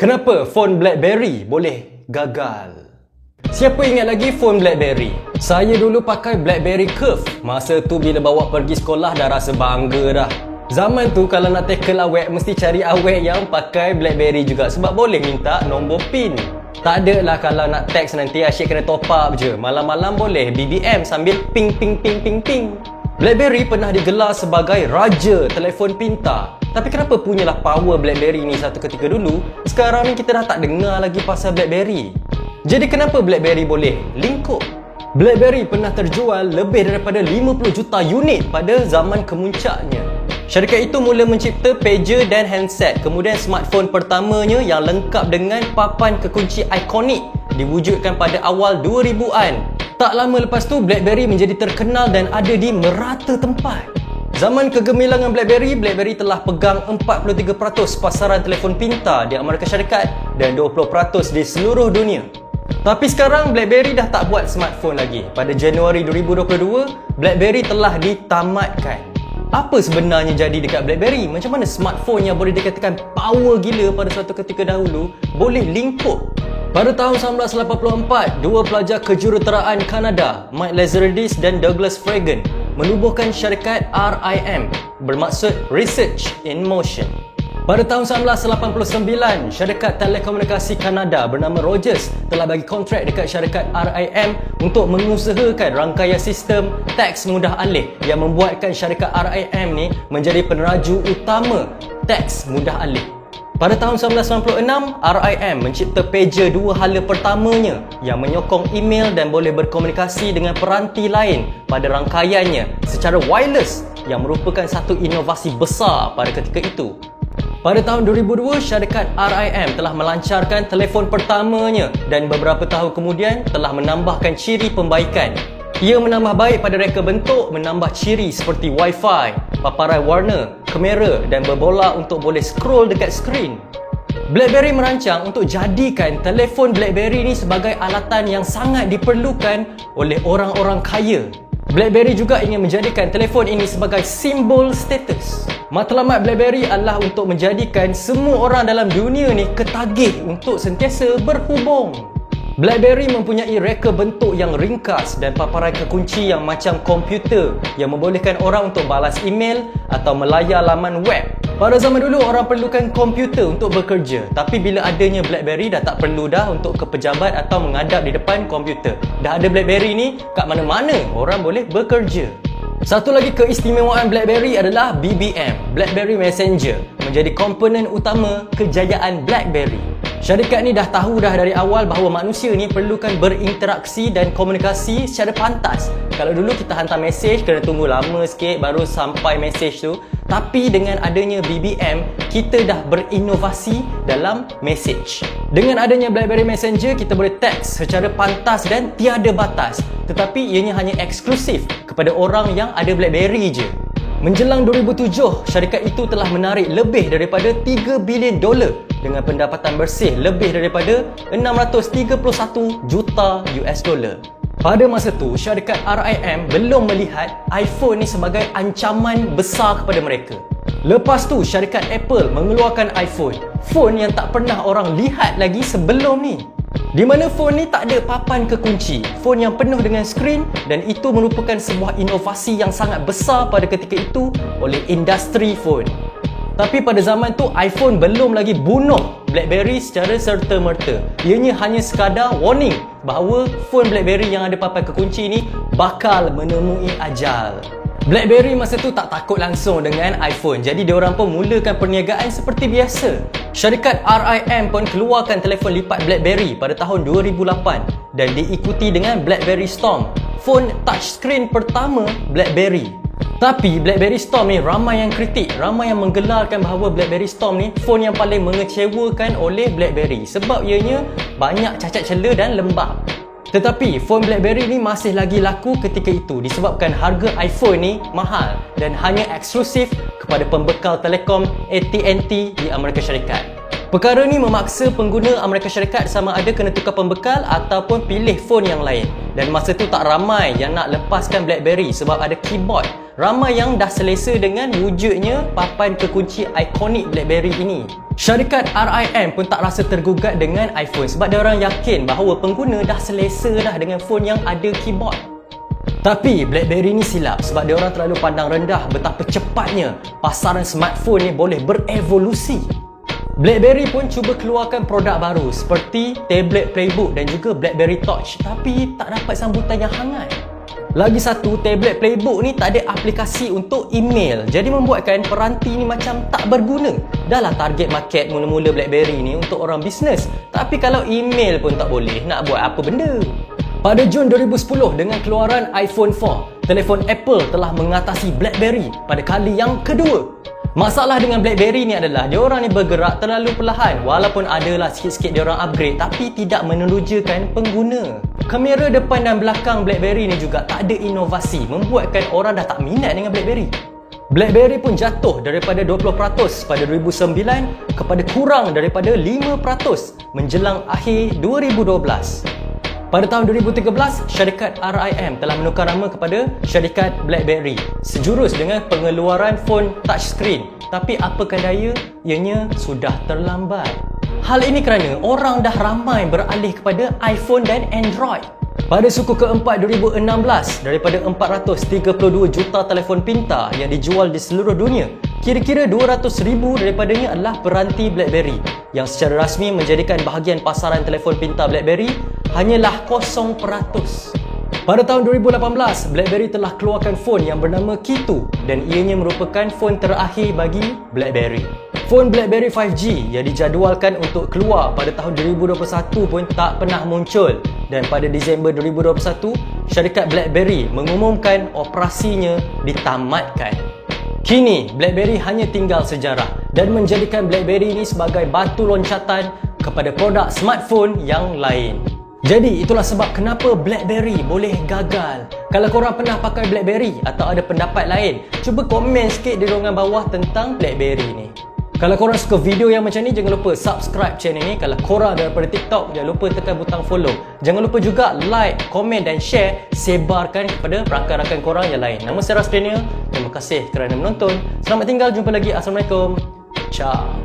Kenapa phone BlackBerry boleh gagal? Siapa ingat lagi phone BlackBerry? Saya dulu pakai BlackBerry Curve. Masa tu bila bawa pergi sekolah dah rasa bangga dah. Zaman tu kalau nak tackle awet mesti cari awet yang pakai BlackBerry juga sebab boleh minta nombor PIN. Tak ada lah kalau nak text nanti asyik kena top up je. Malam-malam boleh BBM sambil ping ping ping ping ping. BlackBerry pernah digelar sebagai raja telefon pintar. Tapi kenapa punyalah power BlackBerry ni satu ketika dulu, sekarang ni kita dah tak dengar lagi pasal BlackBerry. Jadi kenapa BlackBerry boleh lingkup? BlackBerry pernah terjual lebih daripada 50 juta unit pada zaman kemuncaknya. Syarikat itu mula mencipta pager dan handset. Kemudian smartphone pertamanya yang lengkap dengan papan kekunci ikonik diwujudkan pada awal 2000-an. Tak lama lepas tu BlackBerry menjadi terkenal dan ada di merata tempat. Zaman kegemilangan BlackBerry, BlackBerry telah pegang 43% pasaran telefon pintar di Amerika Syarikat dan 20% di seluruh dunia. Tapi sekarang BlackBerry dah tak buat smartphone lagi. Pada Januari 2022, BlackBerry telah ditamatkan. Apa sebenarnya jadi dekat BlackBerry? Macam mana smartphone yang boleh dikatakan power gila pada suatu ketika dahulu boleh lingkup? Pada tahun 1984, dua pelajar kejuruteraan Kanada, Mike Lazaridis dan Douglas Fragan, menubuhkan syarikat RIM, bermaksud Research in Motion. Pada tahun 1989, syarikat telekomunikasi Kanada bernama Rogers telah bagi kontrak dekat syarikat RIM untuk mengusahakan rangkaian sistem teks mudah alih yang membuatkan syarikat RIM ni menjadi peneraju utama teks mudah alih. Pada tahun 1996, RIM mencipta pager dua hala pertamanya yang menyokong email dan boleh berkomunikasi dengan peranti lain pada rangkaiannya secara wireless yang merupakan satu inovasi besar pada ketika itu. Pada tahun 2002, syarikat RIM telah melancarkan telefon pertamanya dan beberapa tahun kemudian telah menambahkan ciri pembaikan. Ia menambah baik pada reka bentuk, menambah ciri seperti Wi-Fi, paparan warna, kamera dan berbola untuk boleh scroll dekat skrin. BlackBerry merancang untuk jadikan telefon BlackBerry ni sebagai alatan yang sangat diperlukan oleh orang-orang kaya. BlackBerry juga ingin menjadikan telefon ini sebagai simbol status. Matlamat BlackBerry adalah untuk menjadikan semua orang dalam dunia ni ketagih untuk sentiasa berhubung. BlackBerry mempunyai reka bentuk yang ringkas dan paparan kekunci yang macam komputer yang membolehkan orang untuk balas email atau melayar laman web. Pada zaman dulu orang perlukan komputer untuk bekerja, tapi bila adanya BlackBerry dah tak perlu dah untuk ke pejabat atau menghadap di depan komputer. Dah ada BlackBerry ni, kat mana-mana orang boleh bekerja. Satu lagi keistimewaan BlackBerry adalah BBM, BlackBerry Messenger, menjadi komponen utama kejayaan BlackBerry. Syarikat ni dah tahu dah dari awal bahawa manusia ni perlukan berinteraksi dan komunikasi secara pantas. Kalau dulu kita hantar mesej, kena tunggu lama sikit baru sampai mesej tu. Tapi dengan adanya BBM, kita dah berinovasi dalam mesej. Dengan adanya BlackBerry Messenger, kita boleh teks secara pantas dan tiada batas. Tetapi ianya hanya eksklusif kepada orang yang ada BlackBerry je. Menjelang 2007, syarikat itu telah menarik lebih daripada $3 bilion dengan pendapatan bersih lebih daripada 631 juta US dollar. Pada masa tu, syarikat RIM belum melihat iPhone ni sebagai ancaman besar kepada mereka. Lepas tu, syarikat Apple mengeluarkan iPhone, phone yang tak pernah orang lihat lagi sebelum ni. Di mana phone ni tak ada papan kekunci, phone yang penuh dengan skrin, dan itu merupakan sebuah inovasi yang sangat besar pada ketika itu oleh industri phone. Tapi pada zaman tu iPhone belum lagi bunuh BlackBerry secara serta-merta. Ianya hanya sekadar warning bahawa phone BlackBerry yang ada papan kekunci ni bakal menemui ajal. BlackBerry masa tu tak takut langsung dengan iPhone, jadi diorang pun mulakan perniagaan seperti biasa. Syarikat RIM pun keluarkan telefon lipat BlackBerry pada tahun 2008 dan diikuti dengan BlackBerry Storm, phone touchscreen pertama BlackBerry. Tapi BlackBerry Storm ni ramai yang kritik, ramai yang menggelarkan bahawa BlackBerry Storm ni phone yang paling mengecewakan oleh BlackBerry sebab ianya banyak cacat celah dan lembab. Tetapi phone BlackBerry ni masih lagi laku ketika itu disebabkan harga iPhone ni mahal dan hanya eksklusif kepada pembekal telekom AT&T di Amerika Syarikat. Perkara ni memaksa pengguna Amerika Syarikat sama ada kena tukar pembekal ataupun pilih phone yang lain. Dan masa tu tak ramai yang nak lepaskan BlackBerry sebab ada keyboard. Ramai yang dah selesa dengan wujudnya papan kekunci ikonik BlackBerry ini. Syarikat RIM pun tak rasa tergugat dengan iPhone sebab dia orang yakin bahawa pengguna dah selesa dah dengan phone yang ada keyboard. Tapi BlackBerry ni silap sebab dia orang terlalu pandang rendah betapa cepatnya pasaran smartphone ni boleh berevolusi. BlackBerry pun cuba keluarkan produk baru seperti tablet Playbook dan juga BlackBerry Torch, tapi tak dapat sambutan yang hangat. Lagi satu, tablet Playbook ni tak ada aplikasi untuk email, jadi membuatkan peranti ni macam tak berguna. Dah lah target market mula-mula BlackBerry ni untuk orang bisnes, tapi kalau email pun tak boleh, nak buat apa benda? Pada Jun 2010 dengan keluaran iPhone 4, telefon Apple telah mengatasi BlackBerry pada kali yang kedua. Masalah dengan BlackBerry ni adalah diorang ni bergerak terlalu perlahan, walaupun adalah sikit-sikit diorang upgrade tapi tidak menelujakan pengguna. Kamera depan dan belakang BlackBerry ni juga tak ada inovasi, membuatkan orang dah tak minat dengan BlackBerry. BlackBerry pun jatuh daripada 20% pada 2009 kepada kurang daripada 5% menjelang akhir 2012. Pada tahun 2013, syarikat RIM telah menukar nama kepada syarikat BlackBerry, sejurus dengan pengeluaran phone touchscreen. Tapi apakan daya, ianya sudah terlambat. Hal ini kerana orang dah ramai beralih kepada iPhone dan Android. Pada suku keempat 2016, daripada 432 juta telefon pintar yang dijual di seluruh dunia, kira-kira 200,000 daripadanya adalah peranti BlackBerry, yang secara rasmi menjadikan bahagian pasaran telefon pintar BlackBerry hanyalah 0%. Pada tahun 2018, BlackBerry telah keluarkan phone yang bernama Key2 dan ianya merupakan phone terakhir bagi BlackBerry. Phone BlackBerry 5G yang dijadualkan untuk keluar pada tahun 2021 pun tak pernah muncul, dan pada Disember 2021, syarikat BlackBerry mengumumkan operasinya ditamatkan. Kini, BlackBerry hanya tinggal sejarah dan menjadikan BlackBerry ini sebagai batu loncatan kepada produk smartphone yang lain. Jadi itulah sebab kenapa BlackBerry boleh gagal. Kalau korang pernah pakai BlackBerry atau ada pendapat lain, cuba komen sikit di ruangan bawah tentang BlackBerry ni. Kalau korang suka video yang macam ni, jangan lupa subscribe channel ni. Kalau korang daripada TikTok, jangan lupa tekan butang follow. Jangan lupa juga like, komen dan share, sebarkan kepada rakan-rakan korang yang lain. Nama saya Ras Daniel. Terima kasih kerana menonton. Selamat tinggal, jumpa lagi. Assalamualaikum. Ciao.